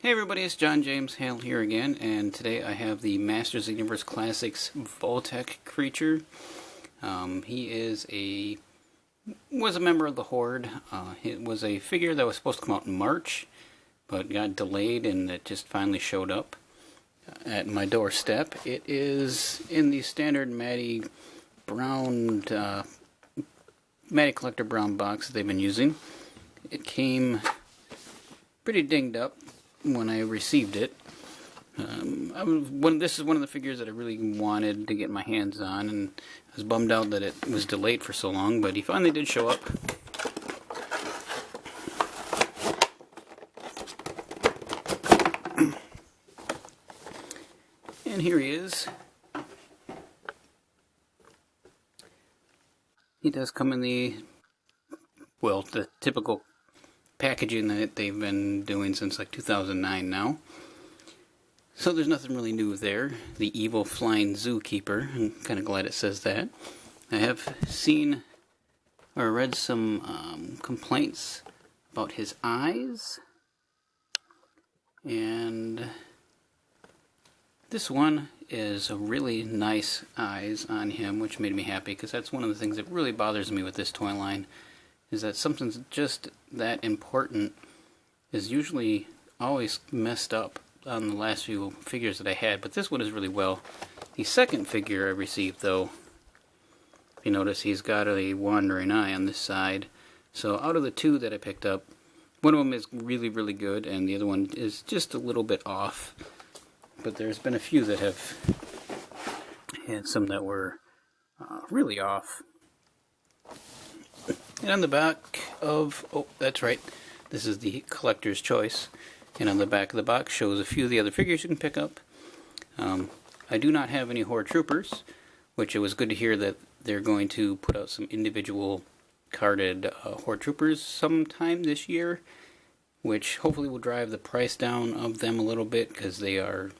Hey everybody, it's John James Hale here again, and today I have the Masters of the Universe Classics VULTAK creature. He was a member of the Horde. It was a figure that was supposed to come out in March, but got delayed, and it just finally showed up at my doorstep. It is in the standard Matty Brown, Matty Collector Brown box that they've been using. It came pretty dinged up when I received it. This is one of the figures that I really wanted to get my hands on, and I was bummed out that it was delayed for so long, but he finally did show up. And here he is. He does come in the typical packaging that they've been doing since like 2009 now. So there's nothing really new there. The evil flying zookeeper. I'm kind of glad it says that. I have seen or read some complaints about his eyes. And this one is a really nice eyes on him, which made me happy, because that's one of the things that really bothers me with this toy line, is that something's just that important is usually always messed up on the last few figures that I had, but this one is really well. The second figure I received, though, if you notice, he's got a wandering eye on this side. So out of the two that I picked up, one of them is really, really good, and the other one is just a little bit off. But there's been a few that have had some that were really off. And on the back of, that's right, this is the collector's choice. And on the back of the box shows a few of the other figures you can pick up. I do not have any Horde Troopers, which it was good to hear that they're going to put out some individual carded Horde Troopers sometime this year, which hopefully will drive the price down of them a little bit, because they are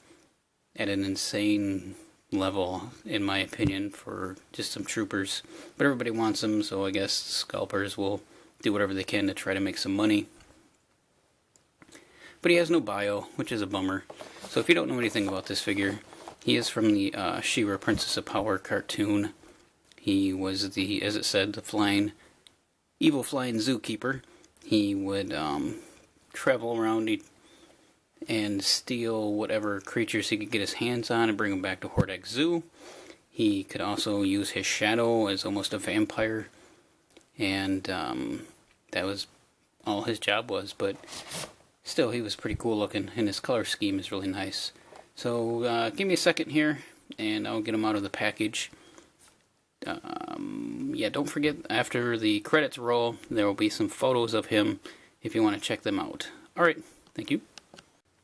at an insane level, in my opinion, for just some troopers. But everybody wants them, so I guess scalpers will do whatever they can to try to make some money. But he has no bio, which is a bummer. So if you don't know anything about this figure, he is from the She-Ra Princess of Power cartoon. He was the, as it said, the evil flying zookeeper. He would travel around and steal whatever creatures he could get his hands on and bring them back to Horde Zoo. He could also use his shadow as almost a vampire, and that was all his job was, but still, he was pretty cool looking, and his color scheme is really nice. So give me a second here, and I'll get him out of the package. Yeah, don't forget, after the credits roll, there will be some photos of him if you want to check them out. Alright, thank you.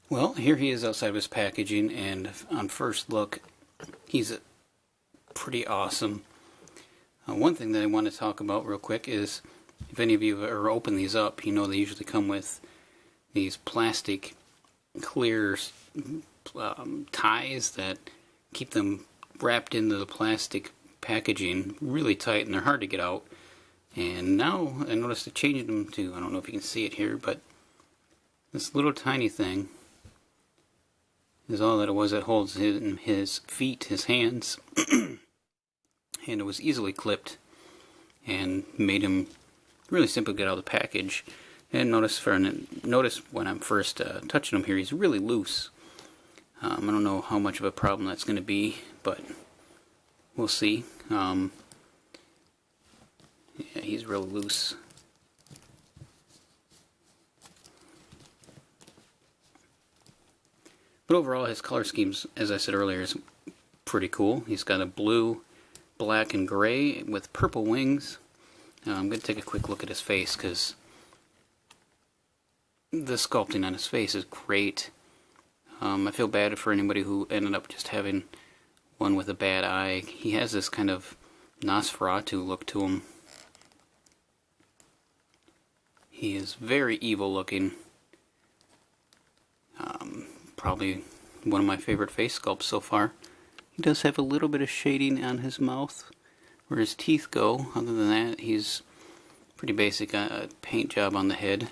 Well, here he is outside of his packaging, and on first look, he's pretty awesome. One thing that I want to talk about real quick is, if any of you have ever opened these up, you know they usually come with these plastic clear ties that keep them wrapped into the plastic packaging really tight, and they're hard to get out. And now I noticed they changed them to, I don't know if you can see it here, but this little tiny thing is all that it was that holds his feet, his hands, and it was easily clipped and made him really simple to get out of the package. And notice when I'm first touching him here, he's really loose. I don't know how much of a problem that's going to be, but we'll see. Yeah, he's real loose. But overall, his color schemes, as I said earlier, is pretty cool. He's got a blue, black, and gray with purple wings. I'm going to take a quick look at his face, because the sculpting on his face is great. I feel bad for anybody who ended up just having one with a bad eye. He has this kind of Nosferatu look to him. He is very evil looking. Probably one of my favorite face sculpts so far. He does have a little bit of shading on his mouth where his teeth go. Other than that, he's pretty basic paint job on the head.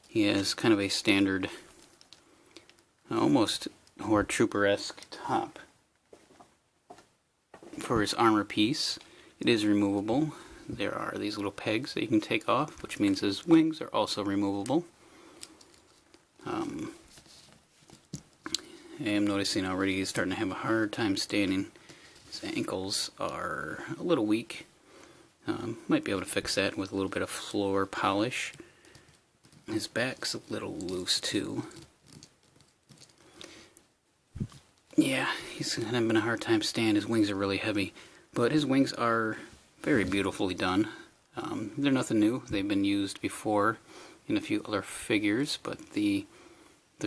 He has kind of a standard almost Horde Trooper-esque top for his armor piece. It is removable. There are these little pegs that you can take off, which means his wings are also removable. I am noticing already he's starting to have a hard time standing. His ankles are a little weak. Might be able to fix that with a little bit of floor polish. His back's a little loose too. Yeah, he's having a hard time standing. His wings are really heavy, but his wings are very beautifully done. They're nothing new. They've been used before in a few other figures, but the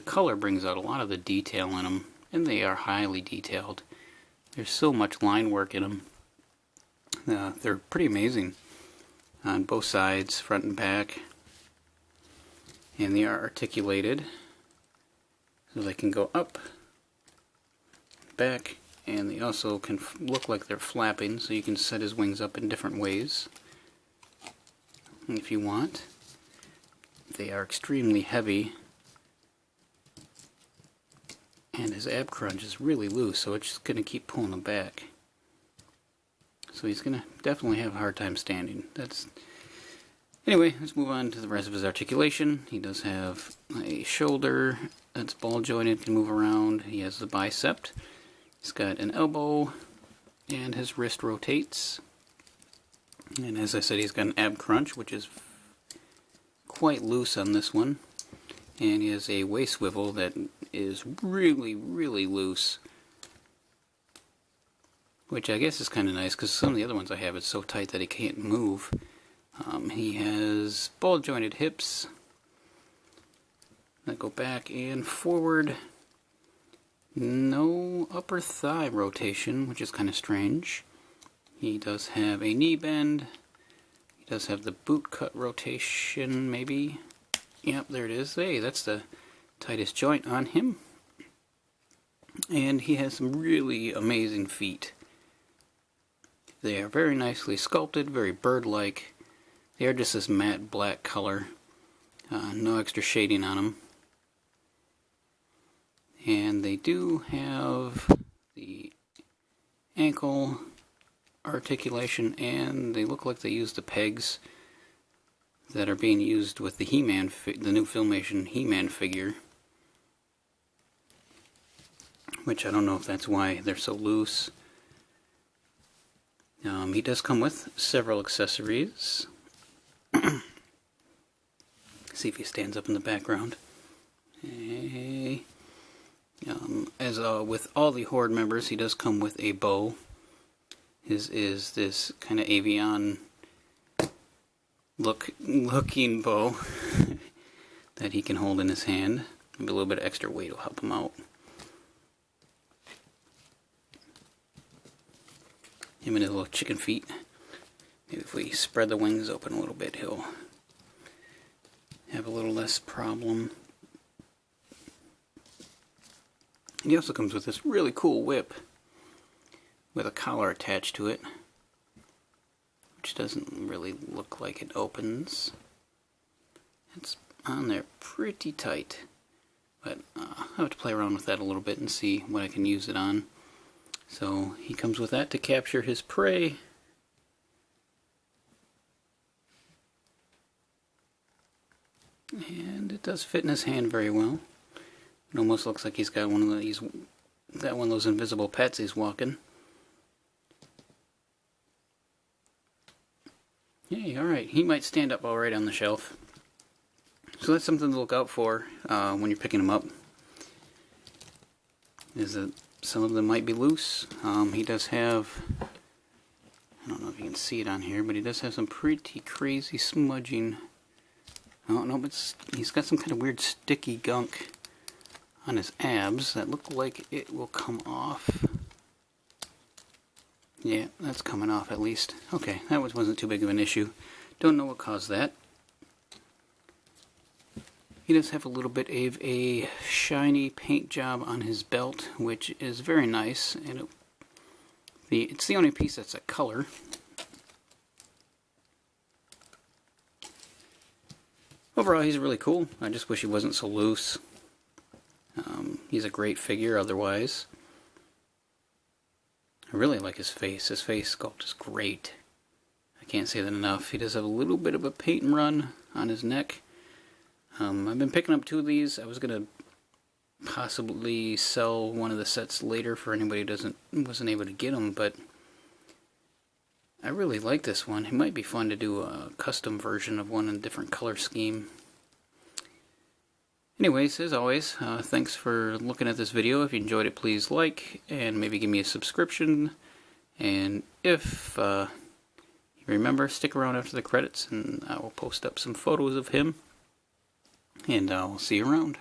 color brings out a lot of the detail in them, and they are highly detailed. There's so much line work in them. They're pretty amazing on both sides, front and back, and they are articulated so they can go up, back, and they also can look like they're flapping, so you can set his wings up in different ways if you want. They are extremely heavy, and his ab crunch is really loose, so it's just going to keep pulling him back. So he's going to definitely have a hard time standing. Anyway, let's move on to the rest of his articulation. He does have a shoulder that's ball jointed, can move around. He has the bicep. He's got an elbow, and his wrist rotates. And as I said, he's got an ab crunch, which is quite loose on this one. And he has a waist swivel that is really, really loose. Which I guess is kind of nice, because some of the other ones I have, it's so tight that he can't move. He has ball jointed hips that go back and forward. No upper thigh rotation, which is kind of strange. He does have a knee bend. He does have the boot cut rotation, maybe. Yep, there it is. Hey, that's the tightest joint on him. And he has some really amazing feet. They are very nicely sculpted, very bird-like. They are just this matte black color. No extra shading on them. And they do have the ankle articulation, and they look like they use the pegs that are being used with the He-Man, the new Filmation He-Man figure. Which I don't know if that's why they're so loose. He does come with several accessories. See if he stands up in the background. Hey. As with all the Horde members, he does come with a bow. His is this kind of avian looking bow that he can hold in his hand. Maybe a little bit of extra weight will help him out. Him and his little chicken feet. Maybe if we spread the wings open a little bit, he'll have a little less problem. And he also comes with this really cool whip with a collar attached to it, which doesn't really look like it opens. It's on there pretty tight, but I'll have to play around with that a little bit and see what I can use it on. So he comes with that to capture his prey. And it does fit in his hand very well. It almost looks like he's got one of those invisible pets he's walking. Hey, alright, he might stand up alright on the shelf. So that's something to look out for when you're picking him up. Is that some of them might be loose. He does have, I don't know if you can see it on here, but he does have some pretty crazy smudging. Oh no, but he's got some kind of weird sticky gunk on his abs that look like it will come off. Yeah, that's coming off at least. Okay, that wasn't too big of an issue. Don't know what caused that. He does have a little bit of a shiny paint job on his belt, which is very nice, and it's the only piece that's a color. Overall, he's really cool. I just wish he wasn't so loose. He's a great figure otherwise. I really like his face. His face sculpt is great. I can't say that enough. He does have a little bit of a paint and run on his neck. I've been picking up 2 of these. I was going to possibly sell one of the sets later for anybody who wasn't able to get them, but I really like this one. It might be fun to do a custom version of one in a different color scheme. Anyways, as always, thanks for looking at this video. If you enjoyed it, please like and maybe give me a subscription. And if you remember, stick around after the credits and I will post up some photos of him. And I'll see you around.